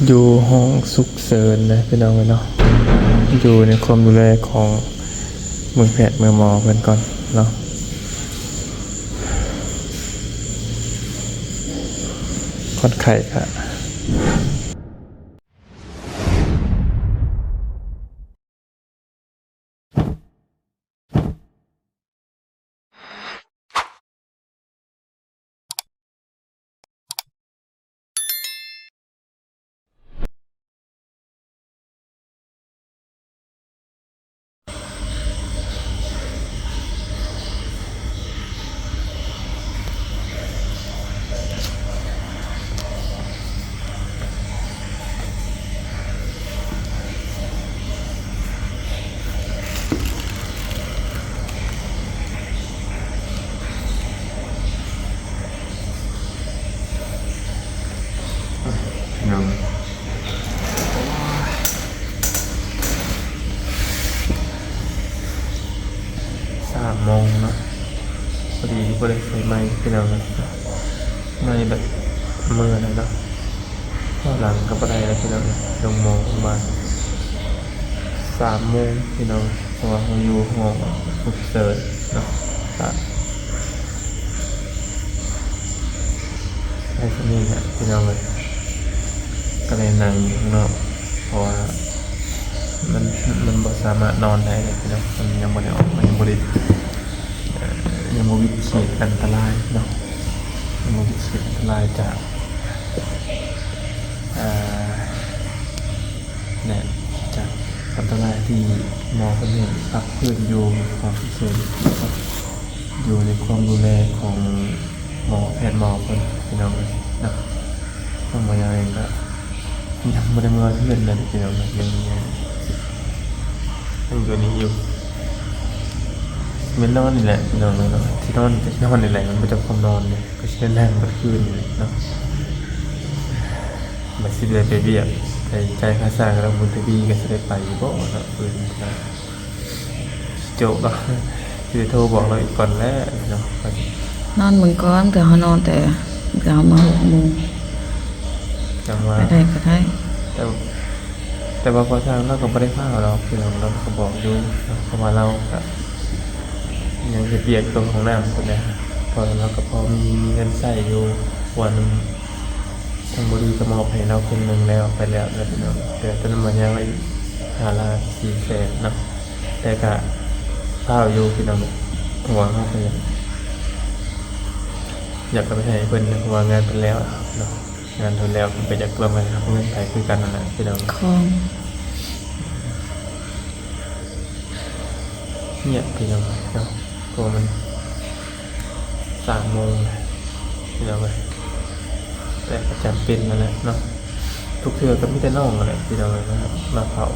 อยู่ห้องสุขเสริญนะพี่น้องเนาะอยู่ในความดูแลของมือแพทย์มือหมอเพื่อนก่อนเนาะคนไข้ค่ะหนึ่ง3 โมงเนาะพอดีที่บริษัทไม่พี่น้องไม่แบบเมื่อนะเนาะหลังก็ได้แล้วพี่น้องลงโมงประมาณ3 โมงพี่น้องเพราะว่าเราอยู่ห้องฉุกเฉินเนาะให้ที่นี่เนี่ยพี่น้องเลยก็เลยนั่งอยู่ข้างนอกเพราะว่ามันบ่สามารถนอนได้เลยพี่น้องมันยังบ่ได้ออกมันยังบ่ได้ยังบ่วิเศษอันตรายเนาะยังบ่วิเศษอันตรายจากเนี่ยจากอันตรายที่หมอคนนี้พักพื้นอยู่ของพิเศษอยู่ในความดูแลของหมอแพทย์หมอคนพี่น้องเลยนะต้องมาอย่างเองก็ยังไม่ได้มาเพื่อนเลยพี่น้องเลยยังตัวนี้อยู่มันนอนนี่แหละพี่น้องเลยเนาะที่นอนนี่แหละมันเป็นจากความนอนเนี่ยก็ใช้แรงก็คืนเลยเนาะมาสิเลยไปเบียดใจข้าซ่ากับบุญทวีก็จะได้ไปบ่เนาะปืนนะโจ๊กก็คือโทรบอกเราอีกก่อนแล้วเนาะนอนมึงก้อนแต่เขานอนแต่เขามา6 โมงจังว่าไปได้ก็ได้แต่ว่าพอทางเราก็ไม่ได้พาเราคือเราก็บอกอยู่เพราะว่าเราก็ยังเบียดตัวของน้ำคนนี้พอเราก็พอมีเงินใส่อยู่วันทางบริษัทมอบให้เราคนหนึ่งแล้วไปแล้วนะพี่น้องแต่ตอนนั้นมันยังไม่5,400,000เนาะแต่ก็พาอยู่พี่น้องหัวเขาไปอยากไปให้เพิ่นเพราะว่างานเป็นแล้วเนาะงานทำแล้วไปจากตัวมันครับเงินไปคือกันนั่นแหละพี่น้องคองเงียบพี่น้องเนาะตัวมัน3 โมงพี่น้องเลยแต่ประจำเป็นนั่นแหละเนาะทุกเทื่อก็ไม่ได้น้องอะไรพี่น้องเลยนะครับมาเผา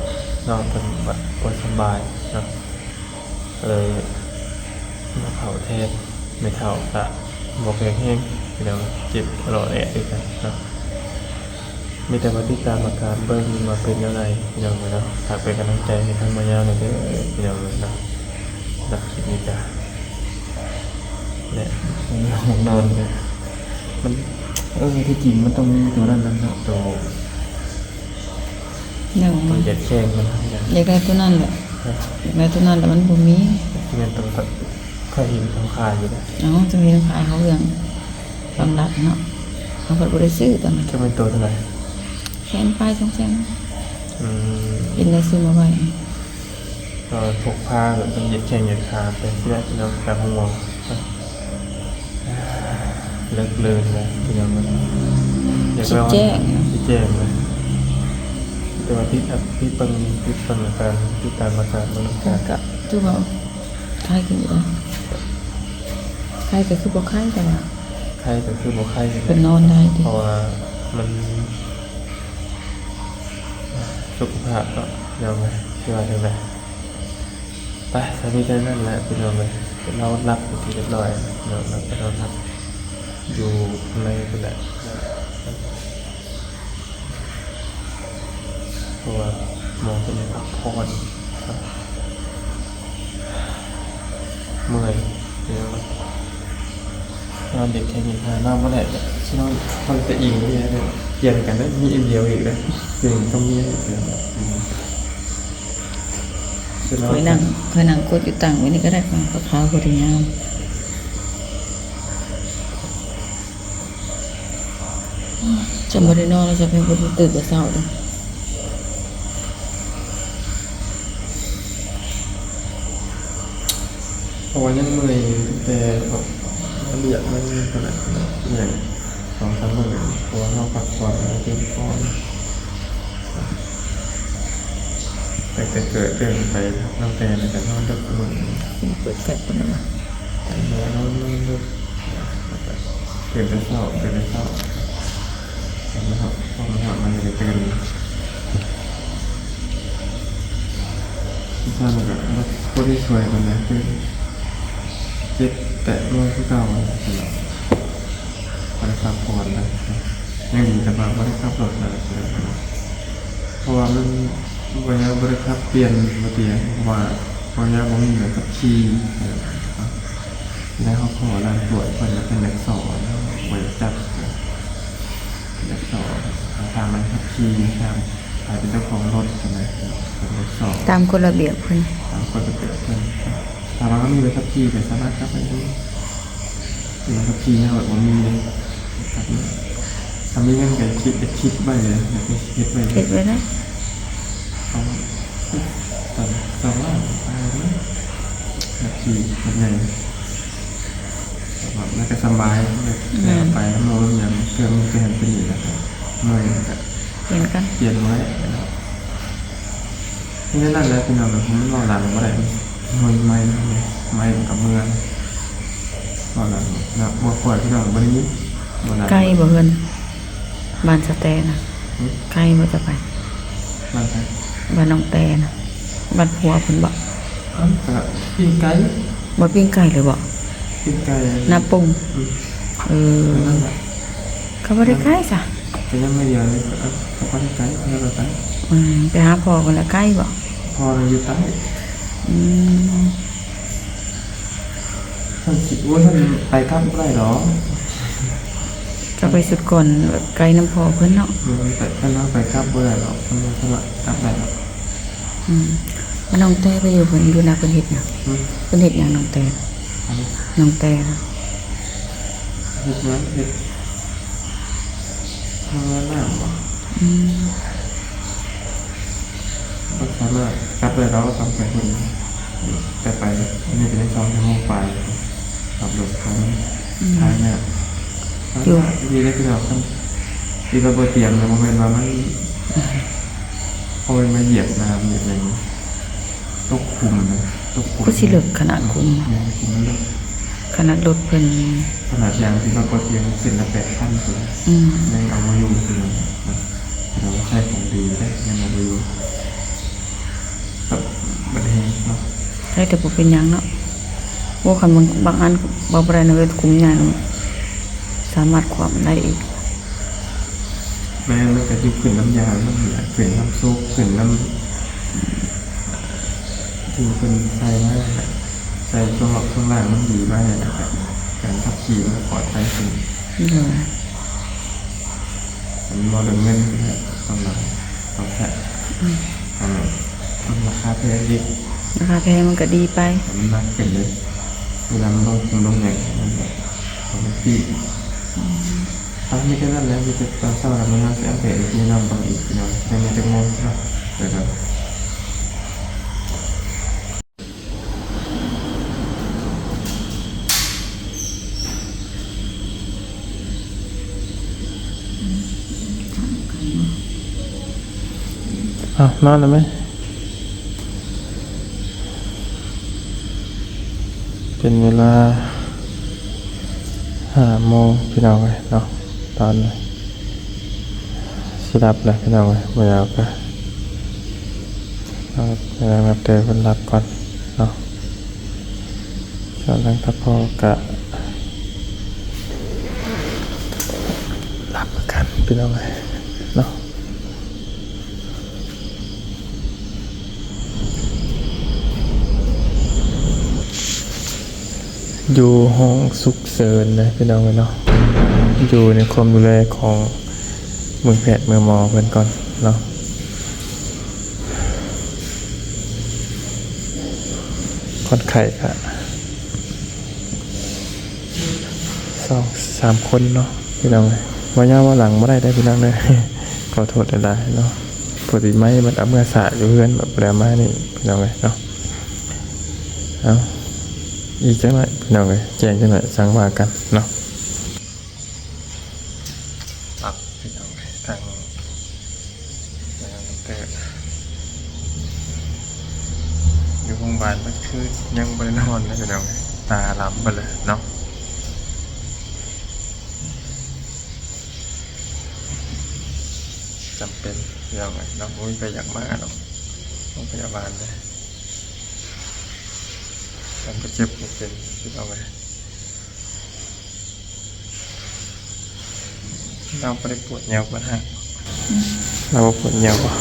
น้องเป็นแบบปวดสบายเนาะเลยมาเผาแทนไม่เท่ากับบอกแห้งพี่น้องเจ็บตลอดแอะด้วยกันเนาะมีแต่ว่าที่ตามอาการเบิ้งมาเป็นอะไรพี่น้องเลยเนาะฝากเป็นกำลังใจให้ทั้งมายาวหน่อยเด้อพี่น้องเลยเนาะนักคิดนี่จ้ะเนี่ยห้องนอนเนี่ยมันที่จริงมันต้องมีตัวนั้นนะตัวมันจะแข่งมันอยากได้ตัวนั้นแหละอยากได้ตัวนั้นแต่มันบ่มีที่มันต้องเคยเห็นของขายอยู่นะจะมีขายเขาเรื่องความรักเนาะเขาเปิดบริษัทตอนนั้นจะเป็นตัวเท่าไหร่แสนไป2 แสนเป็นได้ซื้อมาไว้ก็พกผ้าแบบเป็นเหยียดแข้งเหยียดขาเป็นเสื้อที่เราแบบห่วงเลิกเลินเลยที่เราอยากไปว่าที่แจ้งเลยแต่ว่าพี่ปังการที่ตามอาการมันกับทุกคนใครกันอยู่ใครก็คือบ่ใครแต่ว่าใครก็คือบ่ใครเป็นนอนได้ดิเพราะว่ามันสุขภาพก็ยังไงที่ว่าอย่างไรไปสามีได้นั่นแหละพี่น้องเลยเรารับไปทีเรียบร้อยเรารับอยู่ในนั่นแหละเพราะว่ามองเป็นพักผ่อนเมื่อยเดี๋ยวนอนเด็กแค่นี้นอนเมื่อไหร่ที่นอนจะอิ่มไม่ได้เลย เปลี่ยนกันได้มีอันเดียวอีกนะเปลี่ยนก็มีอีกแล้วจะ เคยนั่งกดอยู่ต่างไว้นี่ก็ได้ฟังขาวๆก็ดีงามจะบ่ได้นอนแล้วจะเป็นคนตื่นแต่เช้าเด้อ เพราะว่ายังเมื่อยแต่แบบละเอียดมันขนาดอย่าง2-3 มื้อเพราะว่าเราพักผ่อนเพียงพอแต่เกิดเรื่องไปน้องแต่ในแต่นอนดึกมื้อ เปิดแฟลชพุ่นน่ะ นอนดึกตื่นแต่เช้านะครับพอมาหอดมันจะตื่นที่ท่านก็ก็ได้ช่วยกันนะคือเจ็บแตะมือที่เก่าสำหรับบริษัทพรนะยังดีแต่ว่าบริษัทรถนะเพราะว่ามันบริษัทเปลี่ยนมาเปลี่ยนเพราะว่าเพราะว่ามันมีเหมือนกับคีย์แล้วเขาขอรายตรวจคนละเป็นเล็กสองไว้จัดเล็กสองทางมันขับขี่ทางใครเป็นเจ้าของรถใช่ไหมเป็นเล็กสอง ตามกฎระเบียบเพิ่น ตามคนจะเกิดขึ้นถามว่าก็มีใบขับขี่แต่สามารถขับไปได้ใบขับขี่เนี่ยแบบว่ามีครับทำให้เงินไก่คิดไปเลยอยากไปคิดไปเล เฮ็ ย ดไว้ได้ เขาตอนล่างไปเลยขับขี่เป็นไงแบบน่าจะสบายไปแล้วมองอย่างเครื่องมันเป็นเป็นอย่างไรเมื่อยก็ เห็นกัน เปลี่ยนไว้นี่นั่นแหละเป็นอะไรผมไม่รอหลังว่าอะไรมันไม่กับเมืองรอหลังนะบัวขวดที่เราบริยิบัวหลัง ใกล้บ่เพิ่นบ้านสแตน่ะใกล้บ่จะไป มันไป บ้านน้องแตน่ะบ้านผัวเพิ่นบ่ กับปิ้งไก่ บ่ปิ้งไก่เลยบ่ ปิ้งไก่ นาปุงเออ นั่นแหละ เขาบ่ได้ใกล้จ้ะ แต่ยังไม่เดียวเลยเขาก็ได้ไก่เขาก็ไก่ ไปหาพ่อคนละใกล้บ่ พอเราอยู่ใต้ อืม ท่านคิดว่าท่านไปข้ามไร่หรอ ก็ไปสุดก่อนแบบไกลน้ำพ่อเพิ่นเนาะ แต่ท่านไปข้ามไร่หรอกท่านว่าข้ามไร่หรอก บ้านน้องแตไปอยู่เพิ่นอยู่นาเพิ่นเฮ็ดหยังเพิ่นเฮ็ดหยังน้องแตน้องแตน่ะ เห็ดนั้นเห็ดทางนั้นหนาว ก็สามารถกลับเลยเราก็ทำไปคนแต่ไปนี่เป็น2 ชั่วโมงไปขับรถเขาท้ายเนี่ยดีได้ที่เราทำดีเราเตรียมแต่โมเมนต์ว่ามันพอมันมาเหยียบน้ำเหยียบอะไรตกคุมนะตกคุม ก็สิเลิกขนาดคุม เนี่ยคุมมันเลิก ขนาดรถเพิ่น ขนาดยางที่เราเตรียมสินละ8,000ตัวยังเอามาอยู่คือเราใช้ของดีได้ยังเอามาอยู่กับบันเทิงเนาะ ใช่แต่บ่เป็นหยังเนาะโอ้คันบางอันบ่ได้นะเว้ยคุมใหญ่สามารถความได้อีก แม่มันก็ยุบขึ้นน้ำยาน้ำเหลือขึ้นน้ำซุปขึ้นน้ำที่เป็นใส่มากใส่ช่วงหลังช่วงล่างมันดีมากเลยนะครับการขับขี่มันปลอดภัยขึ้น เออ มันมอเดิร์นเงินนะครับต้องแทะมันราคาแพงดิ ราคาแพงมันก็ดีไป มันนักเกินเลยเวลามันลงอย่างมันแบบมันปีถ้าไม่แค่นั้นแล้วมีแต่ตอนเช้าเรามันน่าจะอัปเดตที่นำบางอีกทีนึงยังไม่จะงงนะเดี๋ยวนอนแล้วไหมเป็นเวลา5 โมงพี่น้องเลยเนาะตอนสิรับเลยพี่น้องเลยเมื่อก็แบบเดินคนรับก่อนเนาะส่วนทางทัพพ่อก็รับกันพี่น้องเลยเนาะอยู่ห้องสุขเสริญนะพี่น้องเนาะอยู่ในความดูแลของ มือแพทย์มือหมอเพิ่นก่อนเนาะคนไข้ก็2-3 คนเนาะพี่น้องว่าย่าว่าหลังบ่ได้พี่น้องเด้อ ขอโทษหลายๆเนาะปกติไม้มันเอาเมื่อสะอยู่เพื่อนแบบแปลมานี่พี่น้องเนาะเอาอีกจังหน่อยพี่น้องแจ้งจังหน่อยสังว่ากันเนาะปักพี่น้องทางแต่อยู่โรงพยาบาลเมื่อคืนยังบ่ได้นอนนะพี่น้องตาล้ำไปเลยเนาะจำเป็นยังไงเราไม่ไปอยากมาหรอกต้องพยาบาลเลยการไปเจ็บไม่เป็นคิดเอาไว้เราไม่ได้ปวดเยวกันฮะเราปวดเยวป่ะ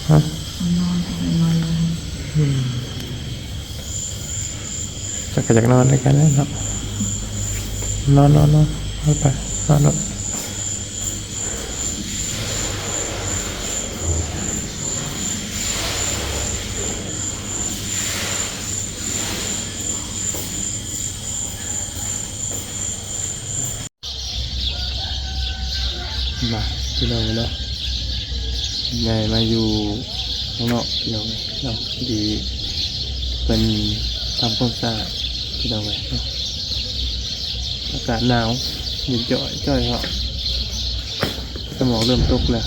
ฮะจะกระจักนอนด้วยกันแล้วเนาะนอนไปนอนมาพี่น้องเนาะใหญ่มาอยู่ข้างนอกพี่น้องเนาะดีเป็นทำความสะอาดพี่น้องเลยเนาะอากาศหนาวเย็นจ่อยเหรอสมองเริ่มตกแล้ว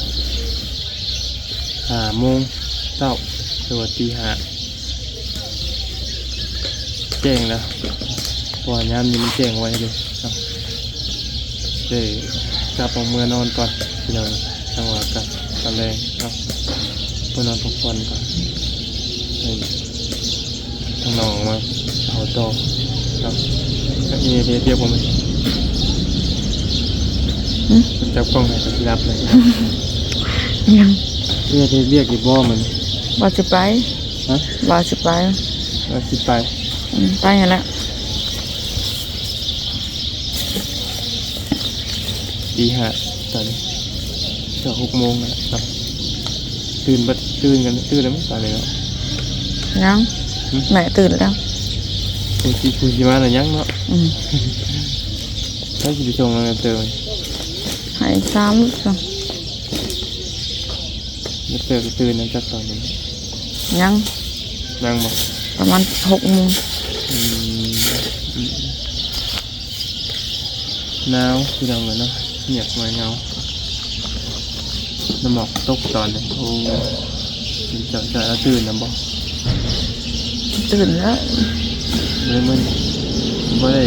5 โมงเช้าสวัสดี5แจ้งแล้วเพราะว่ายามนี้มันแจ้งไว้เลยเนาะกลับออกเมื่อนอนก่อนพี่น้องจังหวะกับตะแรงเนาะเพื่อนอนพักผ่อนก่อนให้ทางน้องมาเอาต่อครับก็มีเรียกผมไหมมันจับกล้องให้กับรับเลยยังเรียกอีกบ่มันว่าจะไปฮะว่าจะไปว่าสิไปไปอย่างละตี5ตอนนี้จะ6 โมงแล้วตื่นกันตื่นแล้วไม่ตายเลยเนาะยังแม่ตื่นแล้วคุยมาแล้วยังเนาะถ้าจะไปชงอะไรเติมให้3 ลูกจ้ะเติมตื่นนั่นจักตอนนี้ยังบอกประมาณ6 โมงหนาวที่เราเนาะเหนียบมาเงาน้ำหมอกตกตอนนี้โอ้จะตื่นนะบอกตื่นแล้วมันไม่ได้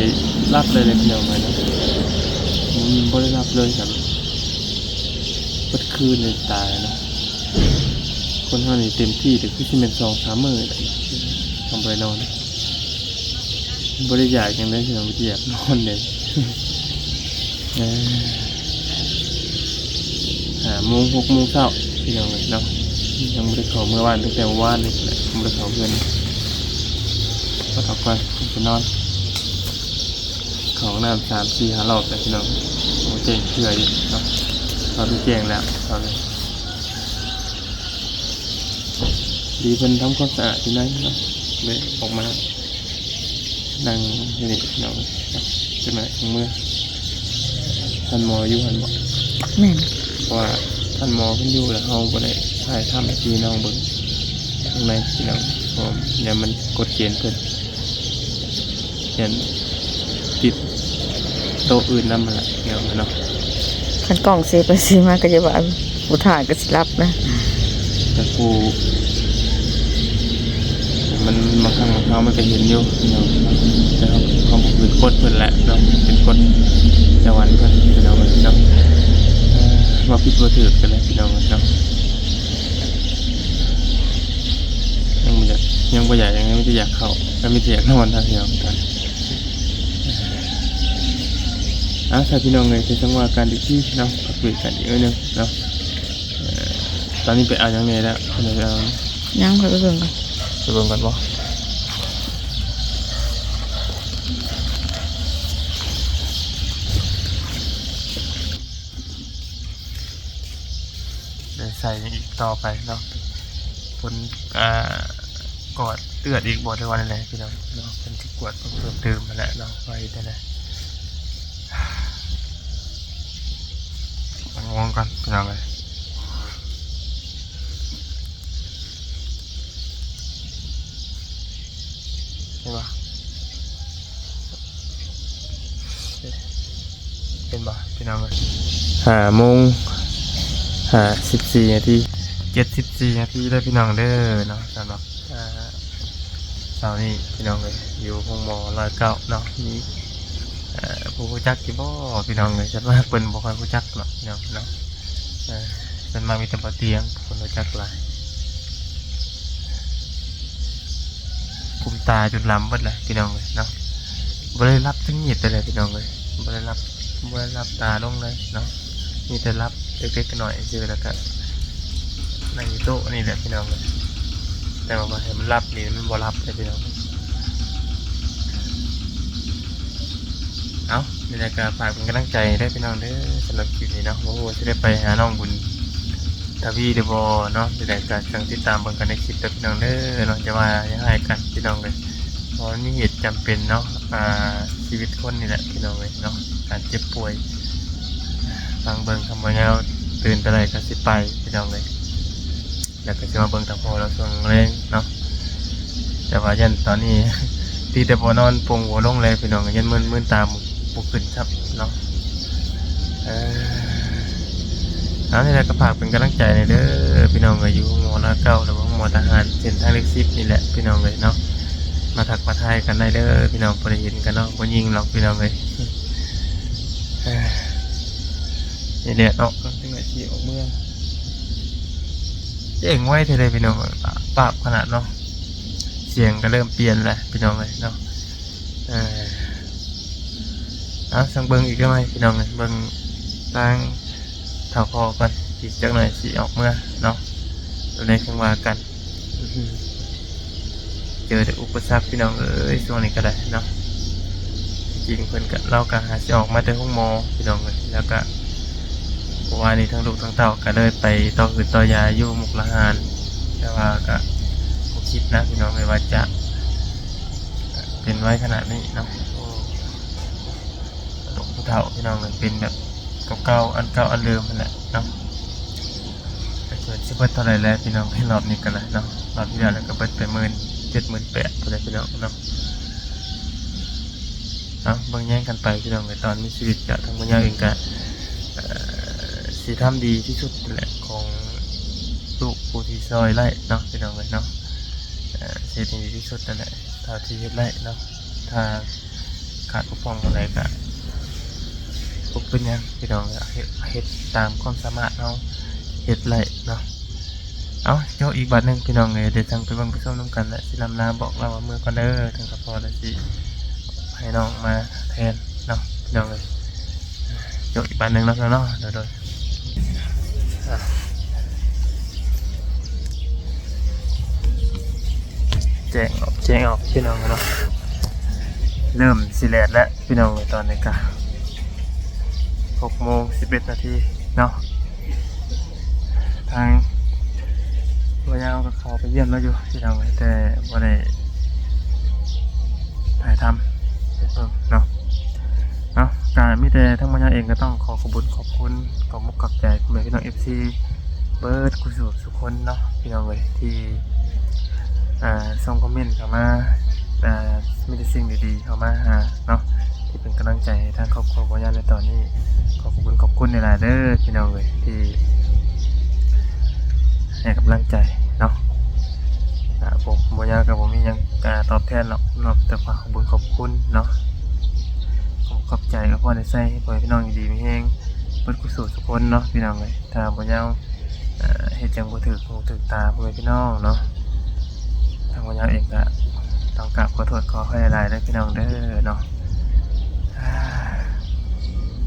รับเลยพี่น้องเลยนะมันไม่ได้รับเลยครับเมื่อคืนเลยตายนะคนท่านี้เต็มที่แต่คือที่เป็น2-3 มื้อทำไปนอนไม่ได้อยากยังได้ที่เราอยากนอนเลย5 โมง 6 โมงเช้าพี่น้องเลยเนาะยังไม่ได้เข้าเมื่อวานตั้งแต่เมื่อวานเลยแหละไม่ได้เข้าเพื่อนก็ต่อไปจะนอนของน้ำ3-4-5 รอบแต่พี่น้องโอ้เจ๋งเชื่ออยู่เนาะเราดูเจ๋งแล้วตอนนี้ดีเพิ่นทำความสะอาดที่นั่นเนาะเลยออกมานั่งที่นี่พี่น้องจะมาถึงเมื่อท่านหมออยู่หันบอกแม่นเพราะว่าท่านหมอเพิ่นอยู่แล้วเฮาบ่ได้ถ่ายทำให้พี่น้องเบิ่งข้างในพี่น้องเพราะเนี่ยมันกฎเกณฑ์เพิ่นเห็นติดโต๊ะอื่นนำมาละเดี๋ยวเนาะคันกล้องเซไปซีมาก็จะว่าบ่ถ่ายก็สิรับนะแต่กูมันบางครั้งเขามันก็เห็นอยู่พี่น้องแต่เขาบอกเป็นกฎเพิ่นแหละเนาะเป็นกฎจังหวัดเพิ่นพี่น้องเนาะว่าผิดว่าถูกกันเลยพี่น้องเนาะยังไม่อยากไม่ได้อยากเข้าไม่ได้อยากนอนนะพี่น้องกันถ้าพี่น้องเลยจะจังหวะการดีที่เนาะคุยกันอีกนึงเนาะตอนนี้ไปเอาอย่างนี้แล้วเดี๋ยวเอายังไปเบิ่งกันบ่ ได้ใส่อีกต่อไปเนาะผลกอดเลือดอีกบ่ได้วันอะไรพี่น้องเนาะเป็นที่กวดเพิ่มเติมมาแล้วเนาะไว้ได้เลยงงกันพี่น้องเลยใช่ปะเป็นบ่พี่น้องเลย5:14 นาที74 นาทีได้พี่น้องเด้อเนาะสำหรับเสาร์นี้พี่น้องเลยอยู่ห้องหมอ109เนาะมีผู้จักกี่บ่พี่น้องเลยฉันว่าเปิ้นบ่ค่อยผู้จักหรอกพี่น้องเนาะเป็นมามีแต่บ่เตียงคนรู้จักหลายกุมตาจนลำเบิดเลยพี่น้องเลยเนาะบ่ได้รับทั้งเหยียดเลยพี่น้องเลยบ่ได้รับตาลงเลยเนาะมีแต่รับเล็กๆน้อยๆซื่อแล้วก็ในโต๊ะนี่แหละพี่น้องเลยแต่ว่าให้มันรับนี่มันบ่รับเลยพี่น้องเอาในรายการฝากเป็นกำลังใจได้พี่น้องเด้อสำหรับคลิปนี้เนาะโอ้โหจะได้ไปหาน้องบุญทวีเดบอเนาะในรายการสั่งติดตามเบิ่งกันในคลิปพี่น้องเด้อเนาะจะว่าอย่าให้กันพี่น้องเลยเพราะนี่เหตุจำเป็นเนาะชีวิตคนนี่แหละพี่น้องเลยเนาะการเจ็บป่วยฟังเบิ่งคำว่าเงาตื่นแต่ไรก็สิไปพี่น้องเลยแล้วก็จะมาเบิ่งทางพอเราช่วงแรงเนาะแต่ว่ายันตอนนี้ตีแต่บ่นอนปงหัวลงเลยพี่น้องยันมึนตาบุกขึ้นครับเนาะเอาในรายการฝากเป็นกำลังใจในเด้อพี่น้องเลยอยู่หมอละ9หรือว่าหมอทหารเส้นทางเล็ก10นี่แหละพี่น้องเลยเนาะมาถักมาทายกันได้เด้อพี่น้องพอได้เห็นกันเนาะบ่ยิงหรอกพี่น้องเลยนี่แหละเนาะตั้งแต่ที่ออกเมืองเจ๋งไว้เท่าไรพี่น้องปราบขนาดเนาะเสียงก็เริ่มเปลี่ยนแล้วพี่น้องเลยเนาะสั่งเบิ้งอีกได้ไหมพี่น้องเลยเบิ้งทางเท่าพอกันอีกจักหน่อยสิออกเมื่อเนาะตัวในข้างว่ากันเจอแต่อุปสรรคพี่น้องช่วงนี้ก็ได้เนาะจริงเพิ่นก็เราก็หาสิออกมาแต่ห้องหมอพี่น้องเลยแล้วก็วันนี้ทั้งลูกทั้งเต่าก็เลยไปต่อคือต่อยาอยู่มุกละหารแต่ว่าก็คิดนะพี่น้องเลยว่าจะเป็นไว้ขนาดนี้เนาะลูกผู้เฒ่าพี่น้องเลยเป็นแบบเก่าอันเก่าอันเดิมนั่นแหละเนาะแต่เกิดชิบเบิดเท่าไรแล้วพี่น้องให้รอบนี้กันเลยเนาะรอบที่แล้วก็เบิดไป17,800เท่าไรพี่น้องเนาะบางแย่งกันไปพี่น้องเลยตอนมีชีวิตกับทั้งบางอย่างเองก็สีทำดีที่สุดแหละของลูกผู้ที่ซอยไล่เนาะพี่น้องเลยเนาะเสียดีที่สุดนั่นแหละถ้าที่เฮ็ดไล่เนาะถ้าขาดปกป้องอะไรก็ปกเป็นยังพี่น้องเฮ็ดตามความสามารถเราเฮ็ดไล่เนาะเอาเจ้าอีกบัดหนึ่งพี่น้องเลยเดี๋ยวจังไปเบิ่งไปส้มน้ำกันและสิลำลาบอกเราว่าเมื่อก่อนเด้อถึงกับพอแล้วสิให้น้องมาแทนเนาะพี่น้องเลยเจ้าอีกบัดหนึ่งเนาะเนาะโดยแจ้งออกพี่น้องเนาะเริ่มสิแลดแล้วพี่น้องตอนนี้ก็6:11 นาทีเนาะทางพยายามก็เข้าไปเยี่ยมแล้วอยู่พี่น้องแต่ว่าได้ถ่ายทำเพิ่มเนาะการมีแต่ทั้งมันเองก็ต้องขอบคุณขอบมุกกับใจคุณแม่พี่น้อง FC เบิร์ดกุศลสุขคนเนาะพี่น้องเลยที่ส่งคอมเมนต์เข้ามามีแต่สิ่งดีๆเข้ามาหาเนาะที่เป็นกำลังใจทางครอบครัวบอยาในตอนนี้ขอบคุณในหลายเด้อพี่น้องเลยที่ให้กำลังใจเนาะผมบอยากับผมมียังตอบแทนหรอกนอกจากขอบคุณเนาะขอบใจกับพ่อในใจให้พ่อพี่น้องดีมีแห้งเปิดกุศลสุขคนเนาะพี่น้องเลยถ้าบอยาเหตุจังบ่ถึกตาพ่อพี่น้องเนาะทางบอยาเองก็ต้องกราบขอโทษขอให้หลายได้พี่น้องเด้อเนาะ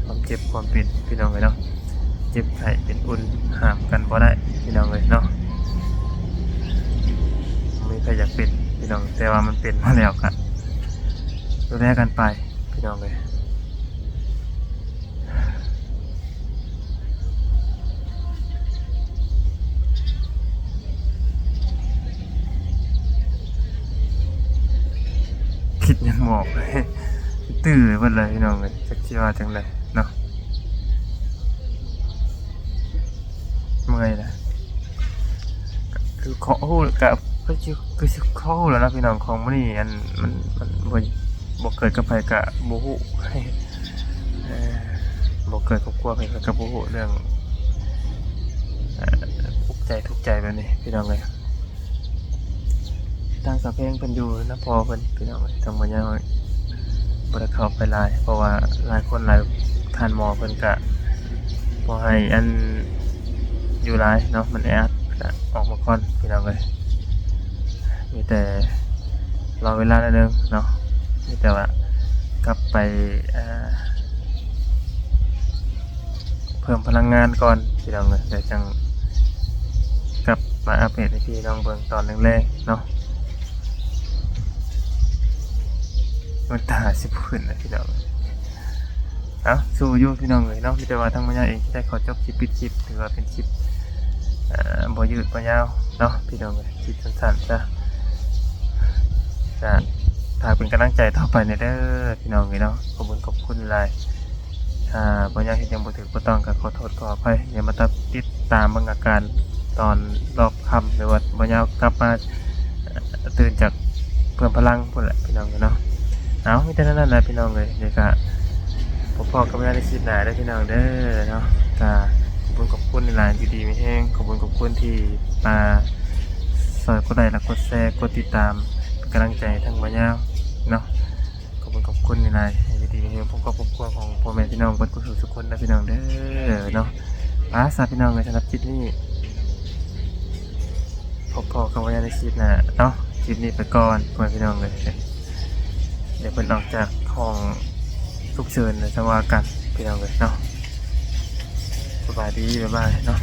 ความเจ็บความเป็นพี่น้องเลยเนาะเจ็บไข้เป็นอุ่นห้ามกันบ่ได้พี่น้องเลยเนาะไม่ใครอยากเป็นพี่น้องแต่ว่ามันเป็นมาแล้วครับดูแลกันไปพี่น้องเลย หมอกเลยตื่นเบิดเลยพี่น้องเลยจักสิว่าจังไดเนาะเมื่อยนะคือขอฮู้กับคือสิขอฮู้แล้วนะพี่น้องของมื้อนี้อันมันบ่เกิดกับไผก็บ่ฮู้บ่เกิดกับครัวไผก็บ่ฮู้เรื่องทุกข์ใจแบบนี้พี่น้องเลยทางสาวเพลงเพิ่นอยู่นำพ่อเพิ่นพี่น้องเลยทางบ่ยาวบ่ได้เข้าไปหลายเพราะว่าหลายคนหลายท่านหมอเพิ่นก็บ่ให้อันอยู่หลายเนาะมันแออัดก็ออกมาก่อนพี่น้องเลยมีแต่รอเวลาหน่อยนึงเนาะมีแต่ว่ากลับไปเพิ่มพลังงานก่อนพี่น้องเลยเดี๋ยวจังกลับมาอัปเดตให้พี่น้องเบิ่งตอนแรกๆเนาะมันตาสิพื้นนะพี่น้องเอาสู้อยู่พี่น้องเลยเนาะมีแต่ว่าทั้งมันยาเองที่ได้ขอจบคลิปปิดคลิปถือว่าเป็นคลิปบ่ยืดบ่ยาวเนาะพี่น้องเลยคลิปสั้นๆจ้ะถ้าเป็นกำลังใจต่อไปในเด้อพี่น้องเลยเนาะขอบคุณหลายบ่อยากเฮ็ดหยังบ่ถูกบ่ต้องก็ขอโทษขออภัยอย่ามาติดตามเบิ่งอาการตอนรอบค่ำหรือว่าบ่ยาวกลับมาตื่นจากเพิ่มพลังพุ่นแหละพี่น้องเนาะเอามีแต่นั้นแหละพี่น้องเลยเดี๋ยวก็พอๆกับเวลาในคลิปหน้าเด้อพี่น้องเด้อเนาะก็ขอบคุณในไลน์ดีๆมีแฮงขอบคุณที่มาซอยกดไลค์และกดแชร์กดติดตามเป็นกำลังใจทั้งบ่ยาวเนาะขอบคุณในไลน์ดีๆมีแฮงผมก็ครอบครัวของพ่อแม่พี่น้องเบิดทุกคนนะพี่น้องเด้อเนาะสาพี่น้องเลยสำหรับคลิปนี้พอๆกับเวลาในคลิปหน้าเนาะคลิปนี้ไปก่อนพ่อแม่พี่น้องเลยเดี๋ยวเพิ่นออกจากห้องฉุกเฉินเลยจะว่ากันพี่น้องเลยเนาะสบายดีบ๊ายบายเนาะ